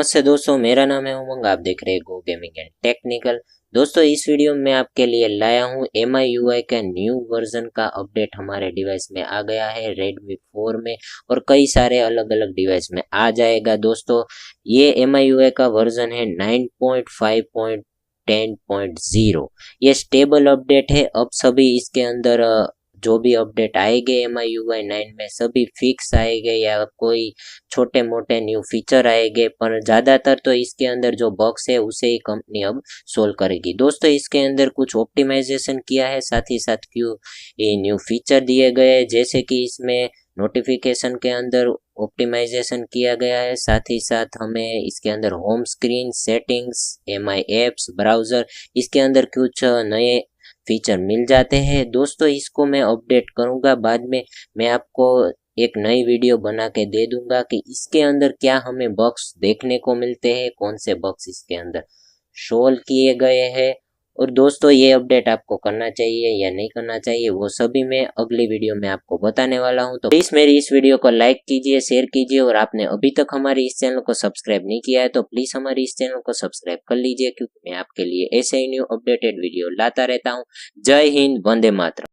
नमस्ते दोस्तों, मेरा नाम है उमंग। आप देख रहे हैं गो गेमिंग एंड टेक्निकल। दोस्तों, इस वीडियो में आपके लिए लाया हूं MIUI का न्यू वर्जन का अपडेट हमारे डिवाइस में आ गया है Redmi 4 में और कई सारे अलग अलग डिवाइस में आ जाएगा। दोस्तों, ये MIUI का वर्जन है 9.5.10.0। ये स्टेबल अपडेट है। अब सभी इसके अंदर जो भी अपडेट आएंगे MIUI 9 में सभी फिक्स आएंगे या कोई छोटे मोटे न्यू फीचर आएंगे, पर ज़्यादातर तो इसके अंदर जो बग्स है उसे ही कंपनी अब सोल्व करेगी। दोस्तों, इसके अंदर कुछ ऑप्टिमाइजेशन किया है, साथ ही साथ क्यों ये न्यू फीचर दिए गए हैं, जैसे कि इसमें नोटिफिकेशन के अंदर ऑप्टिमाइजेशन किया गया है। साथ ही साथ हमें इसके अंदर home screen settings, MI apps, browser, इसके अंदर कुछ नए फीचर मिल जाते हैं। दोस्तों, इसको मैं अपडेट करूंगा, बाद में मैं आपको एक नई वीडियो बना के दे दूंगा कि इसके अंदर क्या हमें बग्स देखने को मिलते हैं, कौन से बग्स इसके अंदर सोल्व किए गए हैं। और दोस्तों, ये अपडेट आपको करना चाहिए या नहीं करना चाहिए वो सभी मैं अगली वीडियो में आपको बताने वाला हूं। तो प्लीज मेरी इस वीडियो को लाइक कीजिए, शेयर कीजिए और आपने अभी तक हमारे इस चैनल को सब्सक्राइब नहीं किया है तो प्लीज हमारे इस चैनल को सब्सक्राइब कर लीजिए, क्योंकि मैं आपके लिए ऐसे ही न्यू अपडेटेड वीडियो लाता रहता हूँ। जय हिंद, वंदे मातरम।